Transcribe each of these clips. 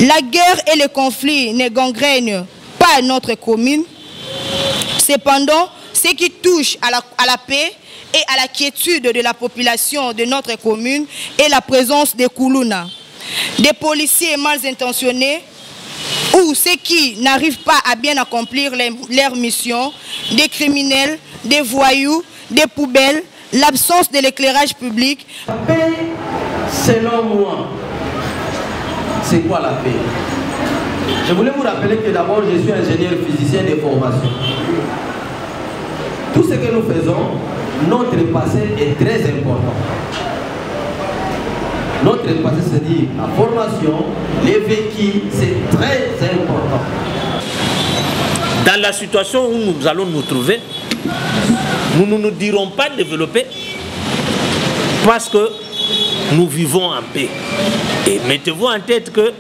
La guerre et le conflit ne gangrènent pas notre commune. Cependant, ce qui touche à la paix et à la quiétude de la population de notre commune est la présence des Koulouna, des policiers mal intentionnés ou ceux qui n'arrivent pas à bien accomplir leur mission, des criminels, des voyous, des poubelles, l'absence de l'éclairage public. La paix, selon moi, c'est quoi la paix? Je voulais vous rappeler que d'abord je suis ingénieur physicien de formation. Tout ce que nous faisons, notre passé est très important. Notre passé, c'est-à-dire la formation, les vécus, c'est très important. Dans la situation où nous allons nous trouver, nous ne nous dirons pas développer parce que nous vivons en paix. Et mettez-vous en tête que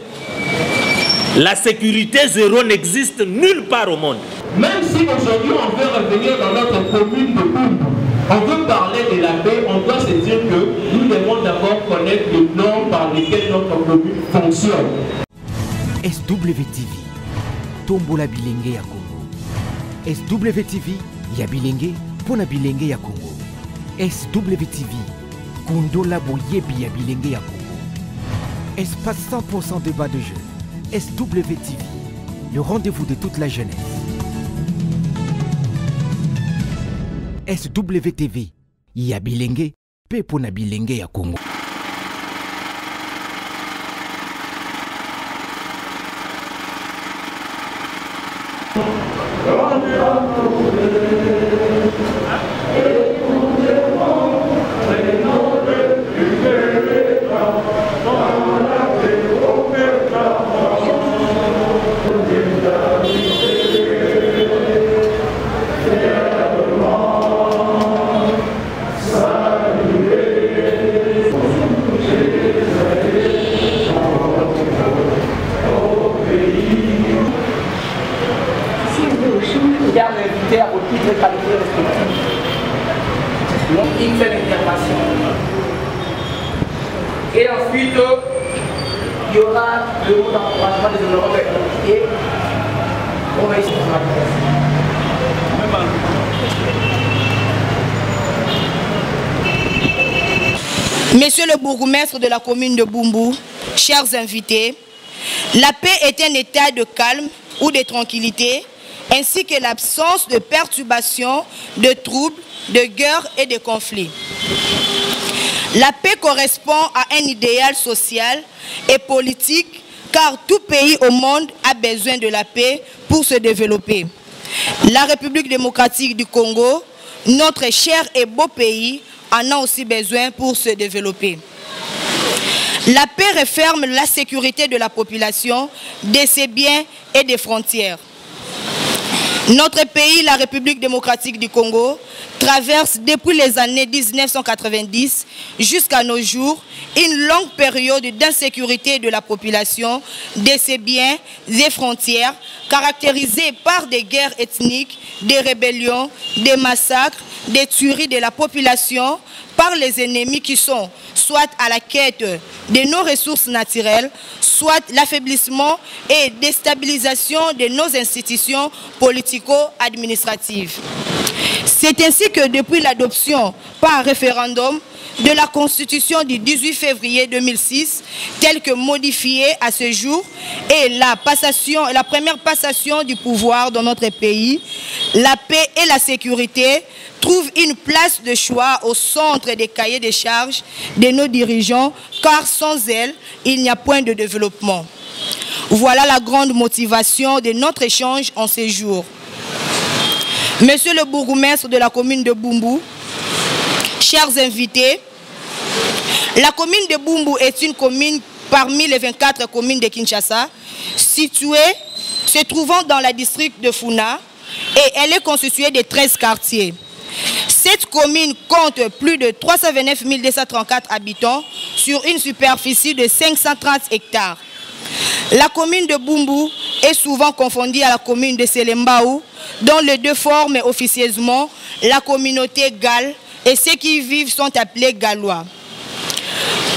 la sécurité zéro n'existe nulle part au monde. Même si aujourd'hui on veut revenir dans notre commune de Bumbu, on veut parler de la paix, on doit se dire que nous devons d'abord connaître les normes par lesquelles notre commune fonctionne. SWTV, Tombola Bilenge ya Congo. SWTV, ya Bilenge, Pona Bilenge ya Congo. SWTV, Kondola Boyebi ya Bilenge ya Congo. Espace 100% débat de jeu. SWTV, le rendez-vous de toute la jeunesse. SWTV, ya Bilenge, pe Pona Bilenge ya Congo. À vos titres et qualités respectifs. Donc il fait l'intervention. Et ensuite, il y aura le mot d'encouragement des honorables et on va essayer de Monsieur le bourgmestre de la commune de Bumbu, chers invités, la paix est un état de calme ou de tranquillité, ainsi que l'absence de perturbations, de troubles, de guerres et de conflits. La paix correspond à un idéal social et politique, car tout pays au monde a besoin de la paix pour se développer. La République démocratique du Congo, notre cher et beau pays, en a aussi besoin pour se développer. La paix referme la sécurité de la population, de ses biens et des frontières. Notre pays, la République démocratique du Congo, traverse depuis les années 1990 jusqu'à nos jours une longue période d'insécurité de la population, de ses biens et frontières, caractérisée par des guerres ethniques, des rébellions, des massacres, des tueries de la population par les ennemis qui sont soit à la quête de nos ressources naturelles, soit l'affaiblissement et déstabilisation de nos institutions politico-administratives. C'est ainsi que depuis l'adoption par référendum de la Constitution du 18 février 2006, telle que modifiée à ce jour, et la première passation du pouvoir dans notre pays, la paix et la sécurité trouvent une place de choix au centre des cahiers de charges de nos dirigeants, car sans elle, il n'y a point de développement. Voilà la grande motivation de notre échange en ces jours. Monsieur le bourgmestre de la commune de Bumbu, chers invités, la commune de Bumbu est une commune parmi les 24 communes de Kinshasa, située, se trouvant dans le district de Funa, et elle est constituée de 13 quartiers. Cette commune compte plus de 329 234 habitants sur une superficie de 530 hectares. La commune de Bumbu est souvent confondue à la commune de Selembaou, dont les deux forment officieusement la communauté Gall et ceux qui y vivent sont appelés Gallois.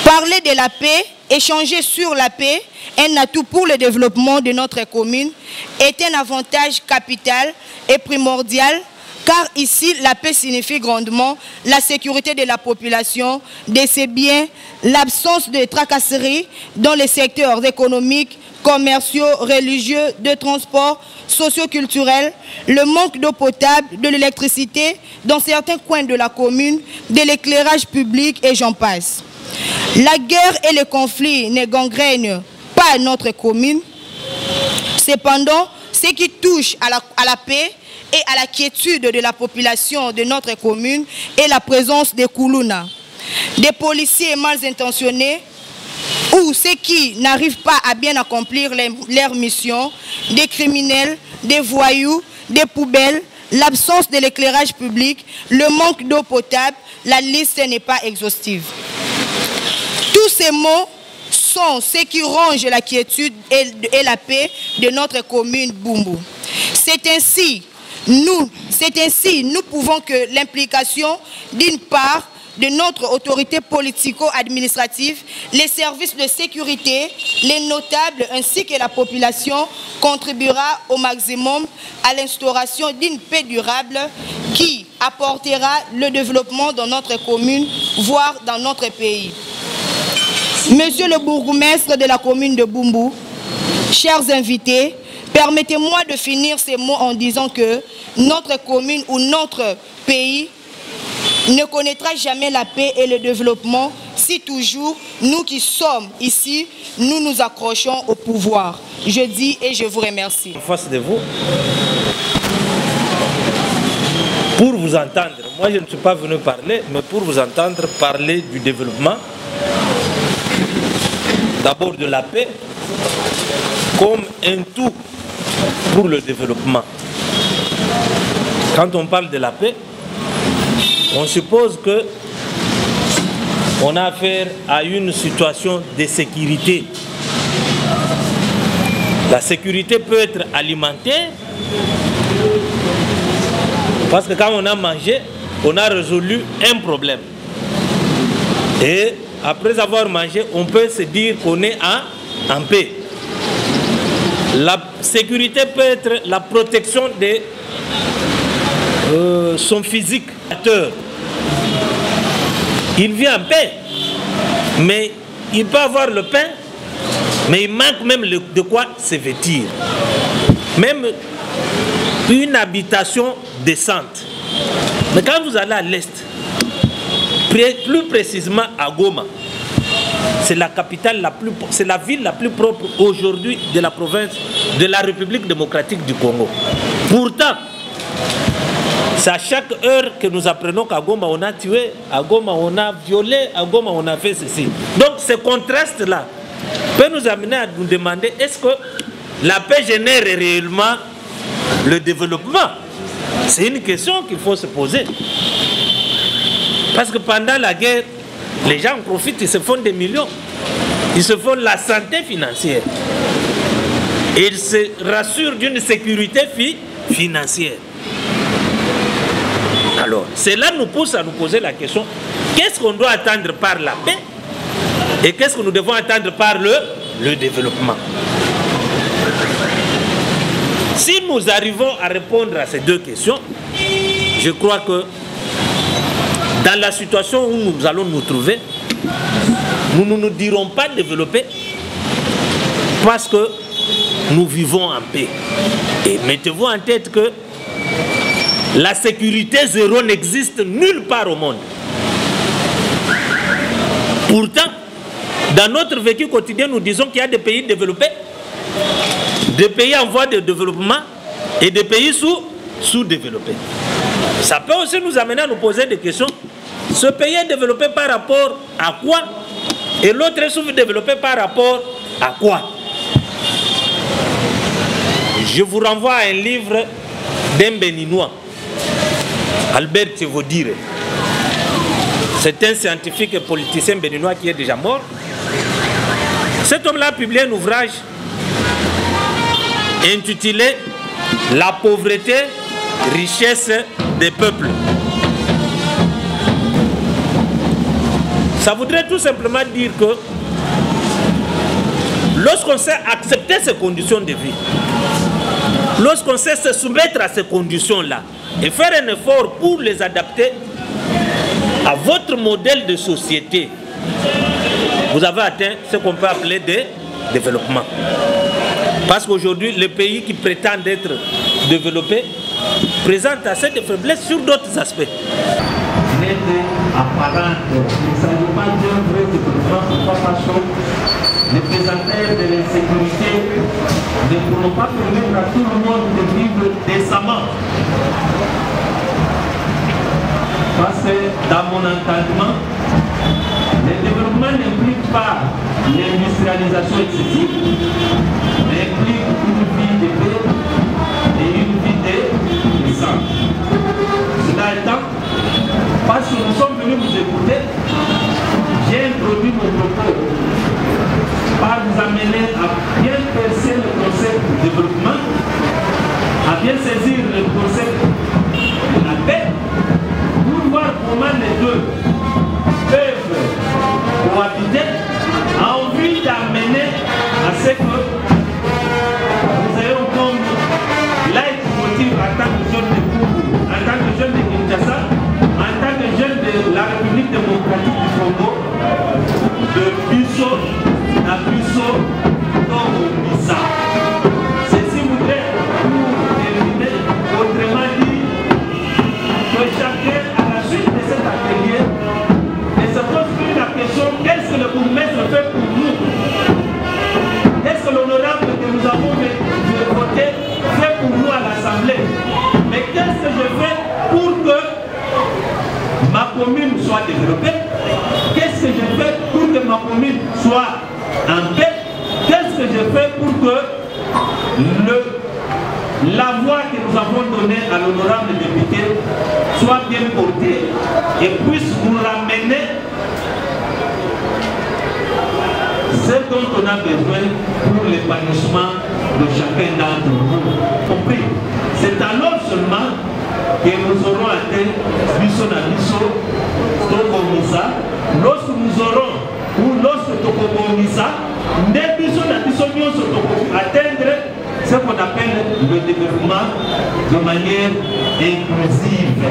Parler de la paix Échanger sur la paix, un atout pour le développement de notre commune, est un avantage capital et primordial, car ici, la paix signifie grandement la sécurité de la population, de ses biens, l'absence de tracasseries dans les secteurs économiques, commerciaux, religieux, de transport, socio-culturels, le manque d'eau potable, de l'électricité dans certains coins de la commune, de l'éclairage public et j'en passe. La guerre et le conflit ne gangrènent pas notre commune. Cependant, ce qui touche à la paix et à la quiétude de la population de notre commune est la présence des Koulouna, des policiers mal intentionnés ou ceux qui n'arrivent pas à bien accomplir leur mission, des criminels, des voyous, des poubelles, l'absence de l'éclairage public, le manque d'eau potable, la liste n'est pas exhaustive. Tous ces mots sont ceux qui rongent la quiétude et la paix de notre commune Bumbu. C'est ainsi, nous pouvons que l'implication d'une part de notre autorité politico-administrative, les services de sécurité, les notables ainsi que la population contribuera au maximum à l'instauration d'une paix durable qui apportera le développement dans notre commune, voire dans notre pays. Monsieur le bourgmestre de la commune de Bumbu, chers invités, permettez-moi de finir ces mots en disant que notre commune ou notre pays ne connaîtra jamais la paix et le développement si toujours nous qui sommes ici, nous nous accrochons au pouvoir. Je dis et je vous remercie. En face de vous, pour vous entendre, moi je ne suis pas venu parler, mais pour vous entendre parler du développement, d'abord de la paix, comme un tout pour le développement. Quand on parle de la paix, on suppose que on a affaire à une situation de sécurité. La sécurité peut être alimentaire, parce que quand on a mangé, on a résolu un problème. Et après avoir mangé, on peut se dire qu'on est en paix. La sécurité peut être la protection de son physique. Il vit en paix, mais il peut avoir le pain, mais il manque même de quoi se vêtir. Même une habitation décente. Mais quand vous allez à l'est, plus précisément à Goma, c'est la capitale c'est la ville la plus propre aujourd'hui de la province de la République démocratique du Congo. Pourtant, c'est à chaque heure que nous apprenons qu'à Goma on a tué, à Goma on a violé, à Goma on a fait ceci. Donc ce contraste-là peut nous amener à nous demander est-ce que la paix génère réellement le développement? C'est une question qu'il faut se poser. Parce que pendant la guerre, les gens profitent, ils se font des millions. Ils se font la santé financière. Et ils se rassurent d'une sécurité financière. Alors, cela nous pousse à nous poser la question, qu'est-ce qu'on doit attendre par la paix et qu'est-ce que nous devons attendre par le développement? Si nous arrivons à répondre à ces deux questions, je crois que dans la situation où nous allons nous trouver, nous ne nous dirons pas développer parce que nous vivons en paix. Et mettez-vous en tête que la sécurité zéro n'existe nulle part au monde. Pourtant, dans notre vécu quotidien, nous disons qu'il y a des pays développés, des pays en voie de développement et des pays sous-développés. Ça peut aussi nous amener à nous poser des questions. Ce pays est développé par rapport à quoi? Et l'autre est sous-développé par rapport à quoi? Je vous renvoie à un livre d'un Béninois, Albert Thévodire. C'est un scientifique et politicien béninois qui est déjà mort. Cet homme-là a publié un ouvrage intitulé « La pauvreté, richesse des peuples ». Ça voudrait tout simplement dire que Lorsqu'on sait accepter ces conditions de vie, lorsqu'on sait se soumettre à ces conditions-là et faire un effort pour les adapter à votre modèle de société, vous avez atteint ce qu'on peut appeler des développements. Parce qu'aujourd'hui, les pays qui prétendent être développés présentent assez de faiblesses sur d'autres aspects. L'aide apparente, il ne s'agit pas d'un vrai développement, parce que les présenteurs de l'insécurité ne pourront pas permettre à tout le monde de vivre décemment. Parce que dans mon entendement, le développement n'implique pas l'industrialisation excessive, mais implique une vie de paix et une vie de sang. Cela étant, parce que nous sommes venus vous écouter, j'ai introduit mon propos par vous amener à bien percer le concept de développement, à bien saisir le concept de la paix, pour voir comment les deux peuvent cohabiter, en vue d'amener à ce que nous ayons comme leitmotiv en tant que jeune de Kourou, en tant que jeune de Kinshasa, en tant que jeune de la République démocratique du Congo, de Bisso, la Bisso, Togo, Missa. Ceci voudrait, pour terminer, autrement dit, que chacun, à la suite de cet atelier, ne se pose plus la question, qu'est-ce que le bourgmestre fait pour nous? Qu'est-ce que l'honorable que nous avons voté fait pour nous à l'Assemblée? Mais qu'est-ce que je fais pour que ma commune soit développée? Qu'est-ce que je fais pour que ma commune soit en paix? Qu'est-ce que je fais pour que la voix que nous avons donnée à l'honorable député soit bien portée et puisse nous ramener ce dont on a besoin pour l'épanouissement de chacun d'entre nous. Compris? C'est alors seulement que nous aurons atteint Bisso na Bisso, Togo Missa, lorsque nous aurons, ou lorsque Togo Missa, ne Bisso na Bisso nyonso atteindre ce qu'on appelle le développement de manière inclusive.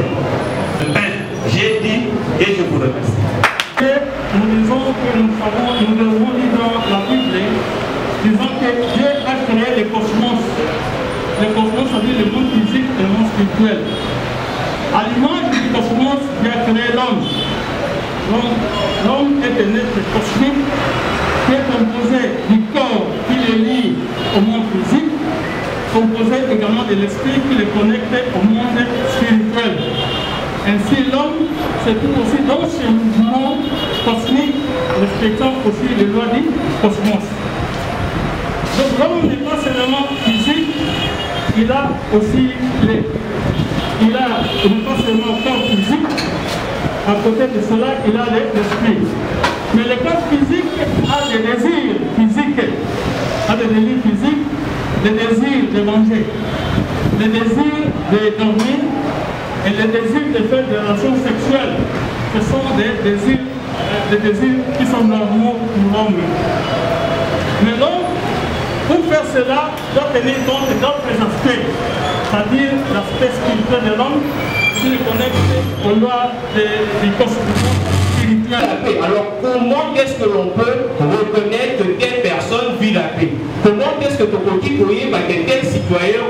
J'ai dit et je vous remercie. Nous disons que nous devons lire dans la Bible, disant que Dieu a créé les cosmos. Le cosmos, ça veut dire le monde physique et le monde spirituel. À l'image du cosmos, Dieu a créé l'homme. L'homme est un être cosmique qui est composé du corps qui le lie au monde physique, composé également de l'esprit qui le connecte au monde spirituel. Ainsi, l'homme se trouve aussi dans ce mouvement cosmique, respectant aussi les lois du cosmos. Donc l'homme n'est pas seulement physique, il a aussi il n'est pas seulement corps physique, à côté de cela, il a l'esprit. Mais le corps physique a des désirs physiques, des désirs de manger, des désirs de dormir, et les désirs de faire des relations sexuelles. Ce sont des désirs qui sont normaux pour l'homme. Mais l'homme, pour faire cela, doit tenir compte d'autres aspects, c'est-à-dire l'aspect spirituel de l'homme qui le connecte aux lois du cosmos spirituel. Alors comment est-ce que l'on peut reconnaître que telle personne vit la paix? Comment est-ce que ton petit courrier va que tel citoyen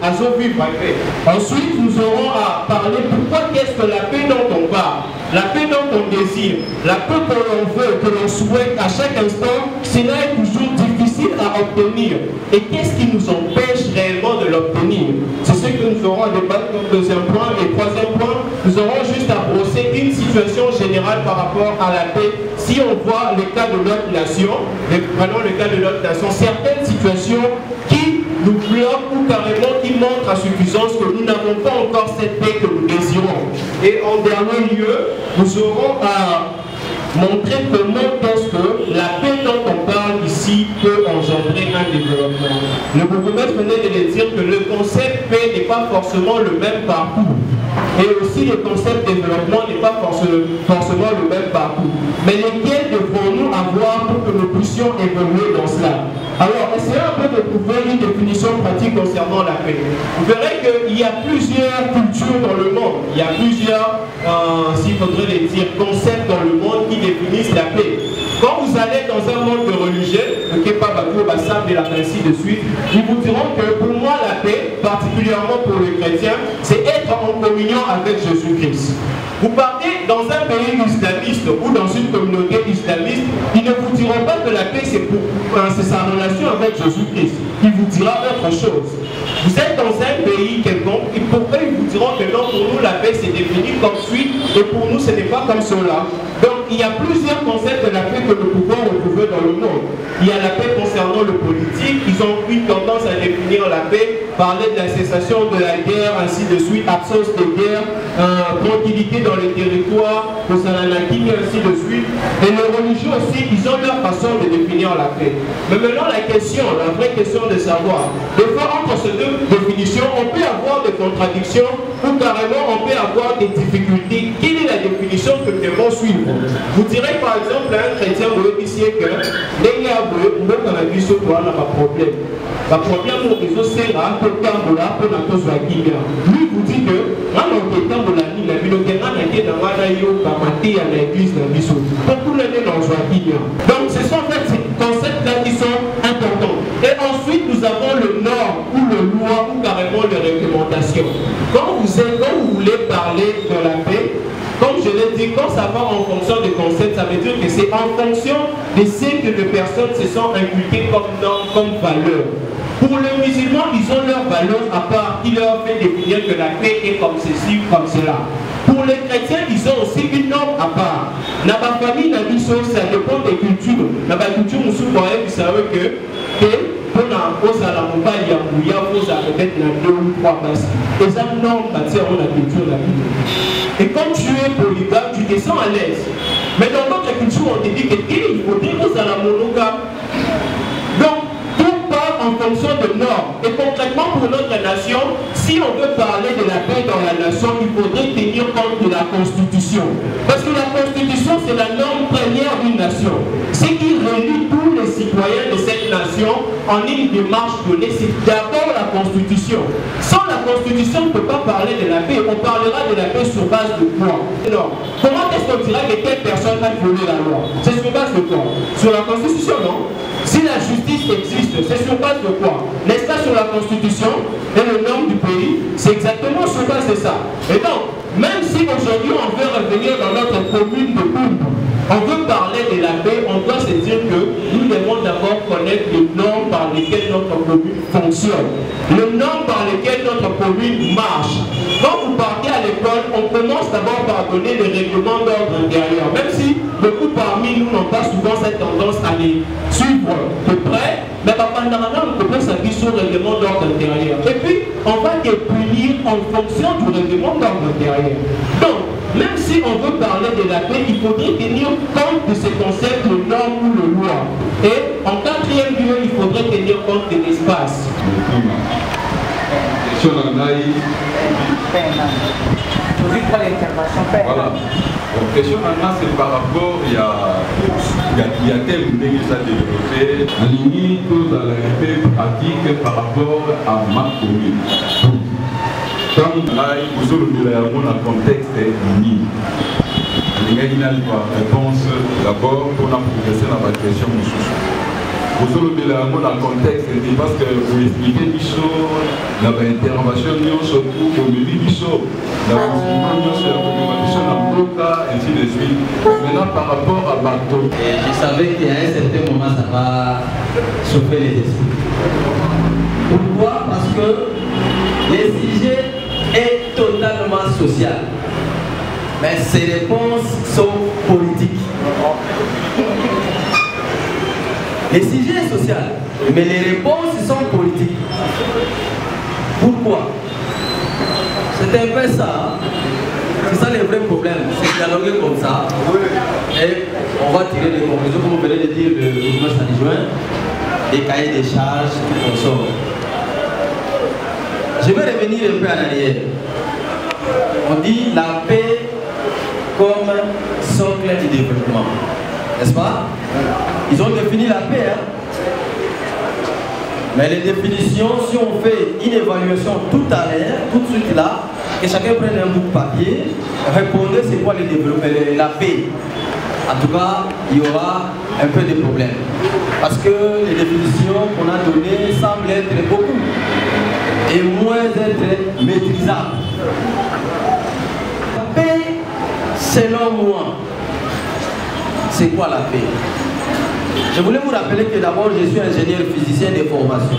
a vivre la paix? Ensuite, nous aurons à parler pourquoi qu'est-ce que la paix dont on parle, la paix dont on désire, la paix que l'on veut, que l'on souhaite à chaque instant, cela est toujours difficile à obtenir. Et qu'est-ce qui nous empêche réellement de l'obtenir? C'est ce que nous aurons à débattre comme deuxième point. Et troisième point, nous aurons juste à brosser une situation générale par rapport à la paix. Si on voit le cas de notre nation, prenons le cas de notre nation, certaines situations qui nous bloquent ou carrément qui montrent à suffisance que nous n'avons pas encore cette paix que nous désirons. Et en dernier lieu, nous aurons à montrer comment est-ce que la paix dont on parle ici peut engendrer un développement. Le bourgmestre venait de le dire que le concept paix n'est pas forcément le même parcours. Et aussi le concept développement n'est pas forcément le même parcours. Mais lesquels devrons-nous avoir pour que nous puissions évoluer dans cela. Alors, essayez un peu de trouver une définition pratique concernant la paix. Vous verrez qu'il y a plusieurs cultures dans le monde. Il y a plusieurs, s'il faudrait les dire, concepts dans le monde qui définissent la paix. Quand vous allez dans un monde de religieux, le Kepa Bakou, Bassam et ainsi de suite, ils vous diront que pour moi la paix, particulièrement pour les chrétiens, c'est être en communion avec Jésus-Christ. Vous partez dans un pays islamiste ou dans une communauté islamiste, ils ne vous diront pas que la paix c'est sa relation avec Jésus-Christ. Ils vous dira autre chose. Vous êtes dans un pays quelconque et pour eux ils vous diront que non, pour nous la paix c'est défini comme suit et pour nous ce n'est pas comme cela. Donc il y a plusieurs concepts de la paix que nous pouvons retrouver dans le monde. Il y a la paix concernant le politique, ils ont eu tendance à définir la paix, parler de la cessation de la guerre, ainsi de suite, absence de guerre, tranquillité dans les territoires, et ainsi de suite. Et les religieux aussi, ils ont leur façon de définir la paix. Mais maintenant la vraie question de savoir, des fois entre ces deux définitions, on peut avoir des contradictions ou carrément on peut avoir des difficultés. Quelle est la définition que nous devons suivre? Vous direz par exemple à un chrétien que problème. Le problème c'est que lui vous dit que donc ce sont en fait ces concepts-là qui sont importants. Et ensuite nous avons le norme ou le loi ou carrément les réglementations. Quand vous voulez parler de la paix, comme je l'ai dit, quand ça va en fonction des concepts, ça veut dire que c'est en fonction de ce que les personnes se sont inculquées comme normes, comme valeurs. Pour les musulmans, ils ont leurs valeurs à part qui leur fait définir que la paix est comme ceci, comme cela. Pour les chrétiens, ils ont aussi une norme à part. Dans ma famille, ça dépend des cultures. Dans ma culture, vous savez que pour la mobile, il y a peut-être 2 ou 3 bases. Et ça, non, la culture, la vie. Et quand tu es polygame, tu te sens à l'aise. Mais dans notre culture, on te dit qu'il faudrait que ça la monogame. Donc, tout part en fonction de normes. Et concrètement, pour notre nation, si on veut parler de la paix dans la nation, il faudrait tenir compte de la Constitution. Parce que la Constitution, c'est la norme première d'une nation. Ce qui relie tous les citoyens de cette nation en une démarche donnée, c'est d'abord la Constitution. Sans la Constitution, on ne peut pas parler de la paix. On parlera de la paix sur base de quoi? Non. Comment est-ce qu'on dira que telle personne a violé la loi? C'est sur base de quoi? Sur la Constitution, non? Si la justice existe, c'est sur base de quoi? N'est-ce pas sur la Constitution et le nom du pays? C'est exactement sur base de ça. Et donc, même si aujourd'hui on veut revenir dans notre commune de Boumbu, on veut parler de la paix, on doit se dire que nous devons d'abord connaître les normes par lesquelles notre commune fonctionne, les normes par lesquelles notre commune marche. Quand vous partez à l'école, on commence d'abord par donner les règlements d'ordre intérieur, même si beaucoup parmi nous n'ont pas souvent cette tendance à les suivre de près, mais pendant on commence à vivre sur le règlement d'ordre intérieur. Et puis, on va les punir en fonction du règlement d'ordre intérieur. Donc, même si on veut parler de la paix, il faudrait tenir compte de ces concepts de normes ou de loi. Et en quatrième lieu, il faudrait tenir compte de l'espace. Voilà. Donc, question maintenant, c'est par rapport, il y a tel ou tel qui s'est développé, en ligne, tous à la paix pratique par rapport à ma commune. Quand là, vous avez le contexte uni. Il y a une réponse d'abord pour la progresser dans la question. Vous avez le contexte parce que vous expliquez des choses, dans l'intervention, surtout au milieu des choses, dans la communication, ainsi de suite. Maintenant, par rapport à Bateau. Je savais qu'à un certain moment, ça va chauffer les esprits. Pourquoi? Parce que les sujets est totalement social. Mais ses réponses sont politiques. Les sujets sont sociaux, mais les réponses sont politiques. Pourquoi? C'est un peu ça. C'est ça le vrai problème. C'est dialoguer comme ça. Et on va tirer des conclusions, comme vous venez de dire, le mouvement Saint-Juin, des cahiers des charges, tout comme ça. Je vais revenir un peu en arrière. On dit la paix comme socle du développement. N'est-ce pas? Ils ont défini la paix. Hein. Mais les définitions, si on fait une évaluation tout à l'heure, tout de suite là, que chacun prenne un bout de papier, répondez c'est quoi la paix. En tout cas, il y aura un peu de problèmes. Parce que les définitions qu'on a données semblent être beaucoup et moins être maîtrisables. La paix, selon moi, c'est quoi la paix? Je voulais vous rappeler que d'abord je suis ingénieur physicien de formation.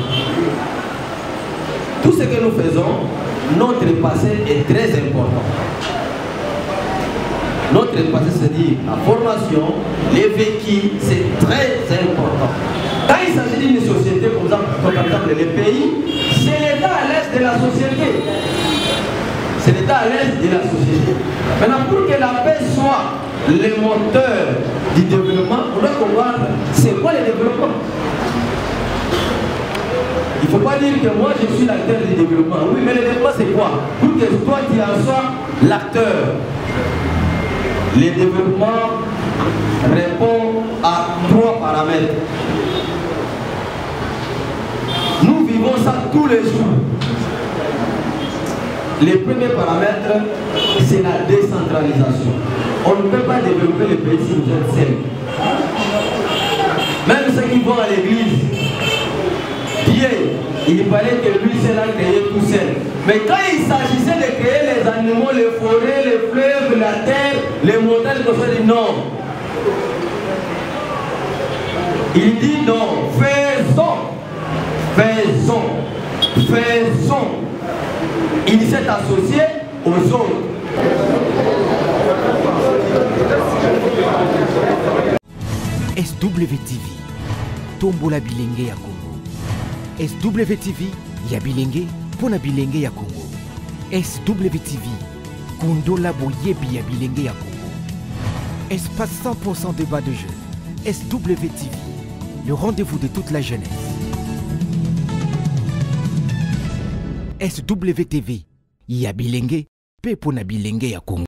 Tout ce que nous faisons, notre passé est très important. Notre passé, c'est-à-dire la formation, les vécus, c'est très important. Quand il s'agit d'une société comme par exemple les pays, c'est l'État à l'est de la société. C'est l'État à l'est de la société. Maintenant, pour que la paix soit le moteur du développement, on doit comprendre c'est quoi le développement. Il ne faut pas dire que moi je suis l'acteur du développement. Oui, mais le développement c'est quoi? Pour que toi tu en sois l'acteur. Le développement répond à 3 paramètres. Nous vivons ça tous les jours. Le premier paramètre, c'est la décentralisation. On ne peut pas développer le pays si vous êtes seul. Même ceux qui vont à l'église, Dieu, il fallait que lui seul a créé tout seul. Mais quand il s'agissait de créer les animaux, les forêts, les fleuves, la terre, les montagnes, il dit non. Il dit non, faisons. Il s'est associé aux autres. SWTV, Tombola Bilenge ya Congo. SWTV, ya Bilenge, Pona Bilenge ya Congo. SWTV, Kundola Boyebi ya Bilenge ya Congo. Espace 100% débat de jeunes. SWTV, le rendez-vous de toute la jeunesse. SWTV, ya Bilenge, Pe Pona Bilenge ya Congo.